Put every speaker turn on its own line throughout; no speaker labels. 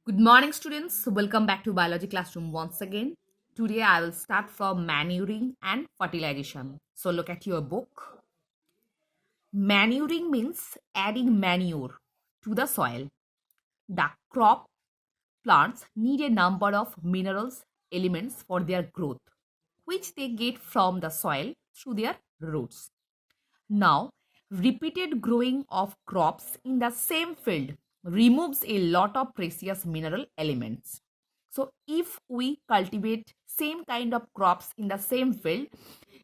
Good morning, students. Welcome back to Biology Classroom once again. Today, I will start from manuring and fertilization. So, look at your book. Manuring means adding manure to the soil. The crop plants need a number of minerals elements for their growth, which they get from the soil through their roots. Now, repeated growing of crops in the same field removes a lot of precious mineral elements. So, if we cultivate same kind of crops in the same field,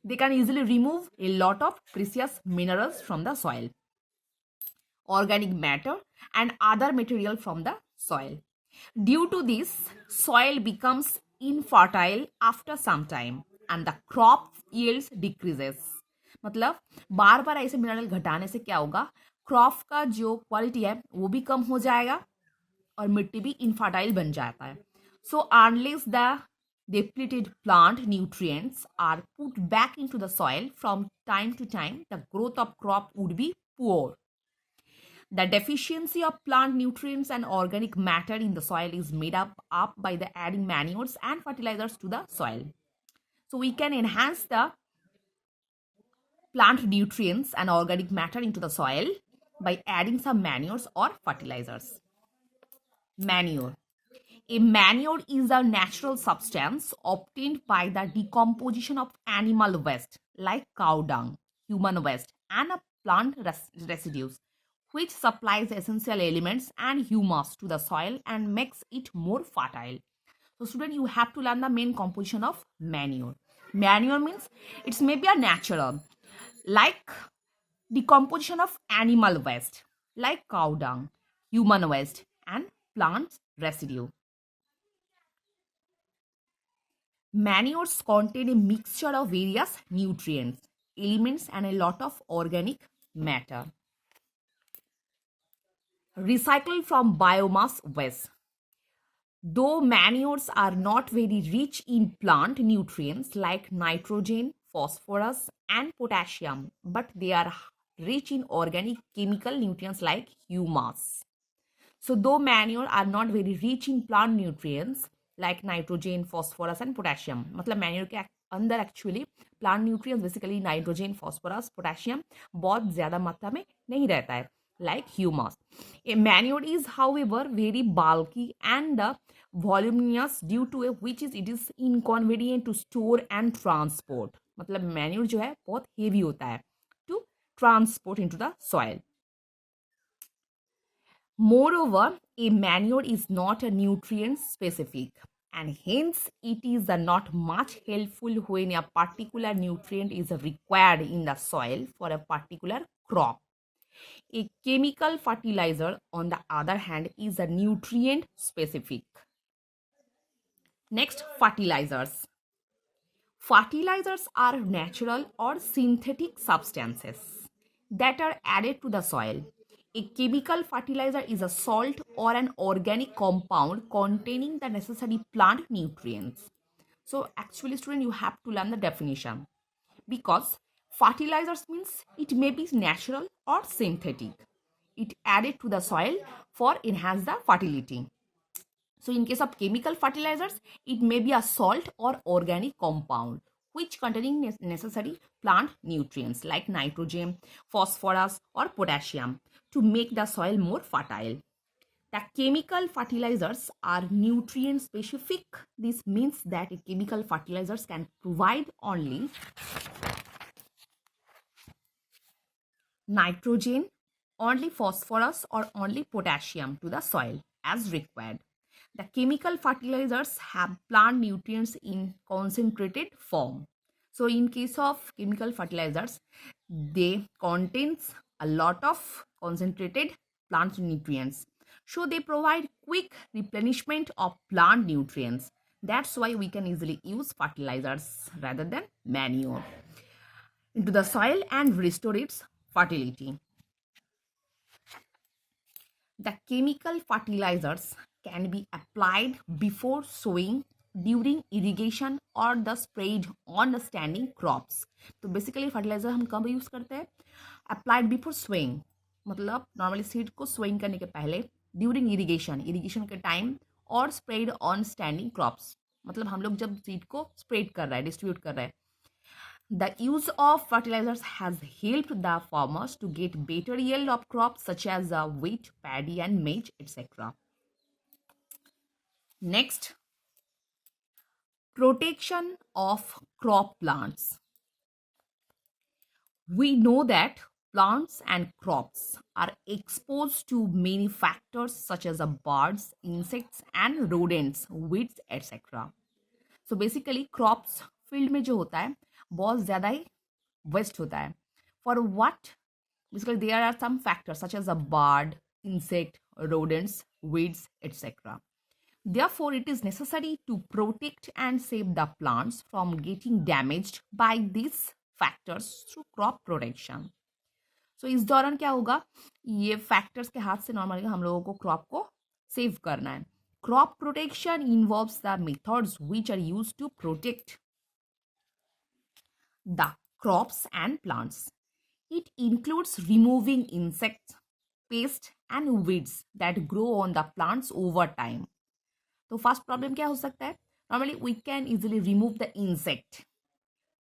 they can easily remove a lot of precious minerals from the soil, organic matter, and other material from the soil. Due to this, soil becomes infertile after some time and the crop yields decreases. मतलब बार बार ऐसे mineral घटाने से क्या होगा, crop का जो quality है वो भी कम हो जाएगा और मिट्टी भी इनफर्टाइल बन जाता है. So unless the depleted plant nutrients are put back into the soil from time to time, the growth of crop would be poor. The deficiency of plant nutrients and organic matter in the soil is made up by the adding manures and fertilizers to the soil. So we can enhance the plant nutrients and organic matter into the soil by adding some manures or fertilizers. Manure. A manure is a natural substance obtained by the decomposition of animal waste like cow dung, human waste, and plant residues, which supplies essential elements and humus to the soil and makes it more fertile. So, student, you have to learn the main composition of manure. Manure means it's maybe a natural, like decomposition of animal waste, like cow dung, human waste, and plant residue. Manures contain a mixture of various nutrients, elements, and a lot of organic matter. Recycled from biomass waste. Though manures are not very rich in plant nutrients like nitrogen, phosphorus, and potassium, but they are rich in organic chemical nutrients like humus. So, though manure are not very rich in plant nutrients like nitrogen, phosphorus, and potassium, मतलब manure के अंदर actually plant nutrients basically nitrogen phosphorus potassium बहुत ज़्यादा मात्रा में नहीं रहता है like humus. A manure is, however, very bulky and voluminous due to which it is inconvenient to store and transport. मतलब manure जो है बहुत heavy होता है to transport into the soil. Moreover, a manure is not a nutrient specific and hence it is not much helpful when a particular nutrient is required in the soil for a particular crop. A chemical fertilizer, on the other hand, is a nutrient specific. Next, fertilizers. Fertilizers are natural or synthetic substances that are added to the soil. A chemical fertilizer is a salt or an organic compound containing the necessary plant nutrients. So, actually, student, you have to learn the definition because fertilizers means it may be natural or synthetic. It added to the soil for enhance the fertility. So in case of chemical fertilizers, it may be a salt or organic compound which containing necessary plant nutrients like nitrogen, phosphorus, or potassium to make the soil more fertile. The chemical fertilizers are nutrient specific. This means that chemical fertilizers can provide only nitrogen, only phosphorus, or only potassium to the soil as required. The chemical fertilizers have plant nutrients in concentrated form. So in case of chemical fertilizers, they contains a lot of concentrated plant nutrients. So they provide quick replenishment of plant nutrients. That's why we can easily use fertilizers rather than manure into the soil and restore its fertility. The chemical fertilizers can be applied before sowing, during irrigation or the sprayed on the standing crops. तो basically fertiliser हम कब use करते हैं? Applied before swaying, मतलब normally seed को swaying करने के पहले, ड्यूरिंग इरिगेशन, इरिगेशन के time or sprayed on standing crops. मतलब हम लोग जब सीड को स्प्रेड कर रहा है, डिस्ट्रीब्यूट कर रहा है. The use of fertilizers has helped the farmers to get better yield of crops such as wheat, paddy, and maize, etc. Next, protection of crop plants. We know that plants and crops are exposed to many factors such as birds, insects, and rodents, weeds, etc. So basically, crops field में जो होता है बहुत ज़्यादा ही waste होता है. For what? Basically, there are some factors such as a bird, insect, rodents, weeds, etc. Therefore, it is necessary to protect and save the plants from getting damaged by these factors through crop protection. So, इस दौरान क्या होगा, ये factors के हाथ से normally हम लोगों को क्रॉप को सेव करना है. Crop protection involves the methods which are used to protect the crops and plants. It includes removing insects, pests, and weeds that grow on the plants over time. तो first problem क्या हो सकता है? Normally we can easily remove the insect,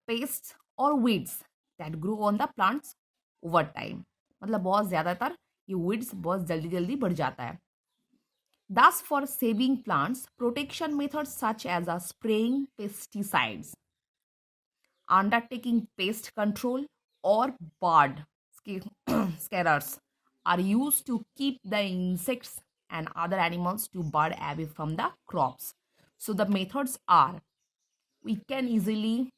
pest और weeds that grow on the plants over time. मतलब बहुत ज़्यादातर ये weeds बहुत जल्दी जल्दी बढ़ जाता है. Thus, for saving plants, protection methods such as spraying pesticides, undertaking pest control, or bird scarers are used to keep the insects and other animals to bird away from the crops. So the methods are, we can easily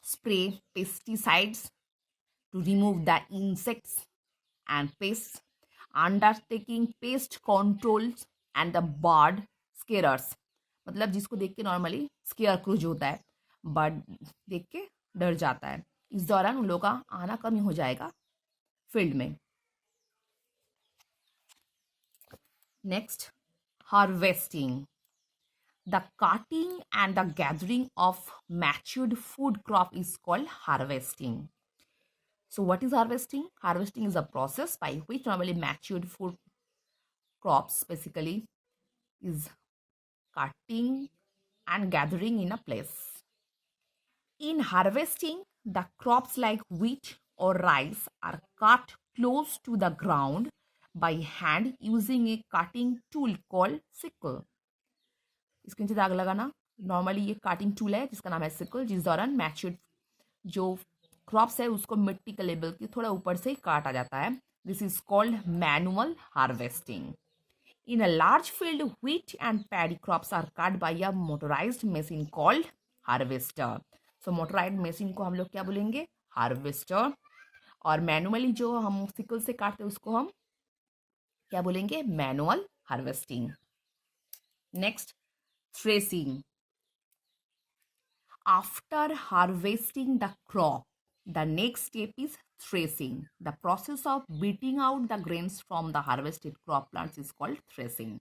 spray pesticides to remove the insects and pests, undertaking pest controls and the bird scarers. मतलब जिसको देख के normally square crew जो होता है, bird देख के डर जाता है. इस दौरान उन लोगों का आना कम हो जाएगा फील्ड में. Next, harvesting. The cutting and the gathering of matured food crop is called harvesting. So what is harvesting? Harvesting is a process by which normally matured food crops basically is cutting and gathering in a place. In harvesting, the crops like wheat or rice are cut close to the ground by hand using a cutting tool called sickle. इसके नीचे दाग लगाना. Normally ये cutting tool है जिसका नाम है sickle, जिस दौरान मैच्योर्ड जो क्रॉप्स है उसको मिट्टी के लेवल के थोड़ा ऊपर से काटा जाता है. This is called manual harvesting. In a large field, wheat and paddy crops are cut by a motorised machine called harvester. So motorised machine को हम लोग क्या बोलेंगे? हार्वेस्टर. और मैनुअली जो हम सिकल से काटते हैं उसको हम क्या बोलेंगे? Manual harvesting. Next, threshing. After harvesting the crop, the next step is threshing. The process of beating out the grains from the harvested crop plants is called threshing.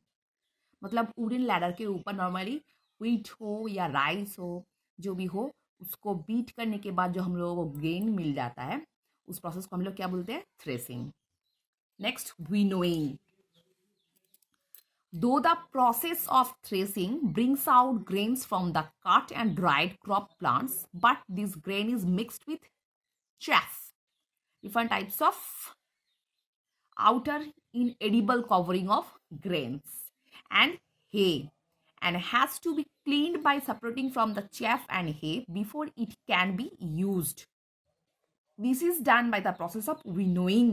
मतलब वुडन लैडर के ऊपर नॉर्मली व्हीट हो या rice हो जो भी हो उसको बीट करने के बाद जो हम लोगों को ग्रेन मिल जाता है उस प्रोसेस को हम लोग क्या बोलते हैं? Threshing. Next, winnowing. Though the process of threshing brings out grains from the cut and dried crop plants, but this grain is mixed with chaff, different types of outer inedible covering of grains, and hay, and has to be cleaned by separating from the chaff and hay before it can be used. This is done by the process of winnowing.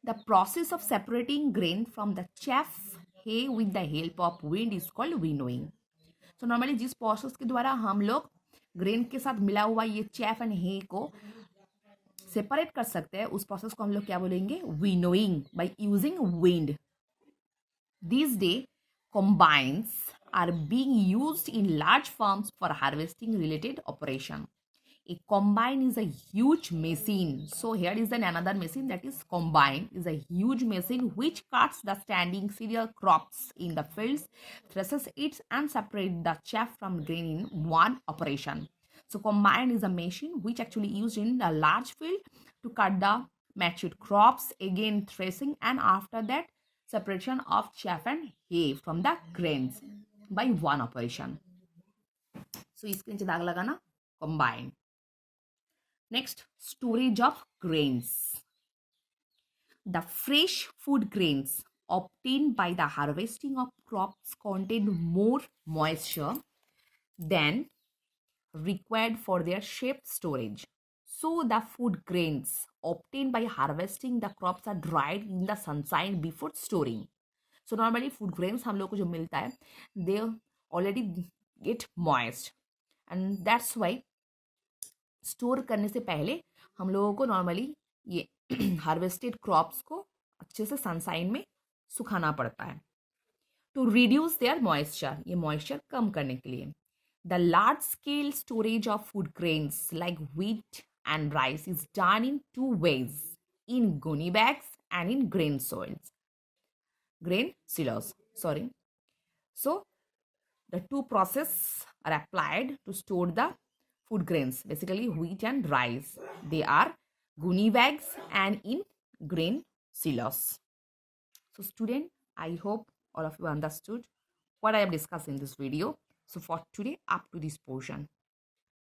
The process of separating grain from the chaff hay with the help of wind is called winnowing. So normally जिस process के द्वारा हम लोग grain के साथ मिला हुआ ये चैफ एंड हे को सेपरेट कर सकते हैं उस प्रोसेस को हम लोग क्या बोलेंगे? Winnowing, by using wind. These days, combines are being used in large farms for harvesting related operation. A combine is a huge machine. So here is another machine, that is combine is a huge machine which cuts the standing cereal crops in the fields, threshes it and separates the chaff from grain in one operation. So combine is a machine which actually used in a large field to cut the matured crops, again threshing, and after that separation of chaff and hay from the grains by one operation. So इसके नीचे दाग लगाना, combine. Next, storage of grains. The fresh food grains obtained by the harvesting of crops contain more moisture than required for their safe storage. So the food grains obtained by harvesting the crops are dried in the sunshine before storing. So normally food grains हम लोग को जो मिलता है, they already get moist, and that's why store करने से पहले हम लोगों को नॉर्मली ये हार्वेस्टेड क्रॉप्स को अच्छे से सनसाइन में सुखाना पड़ता है टू रिड्यूस देयर मॉइस्चर, ये मॉइस्चर कम करने के लिए. The large scale storage of food grains like wheat and rice is done in two ways, in gunny bags and in grain silos. So the two process are applied to store the food grains, basically wheat and rice. They are gunny bags and in grain silos. So student, I hope all of you understood what I am discussing in this video. So for today, up to this portion.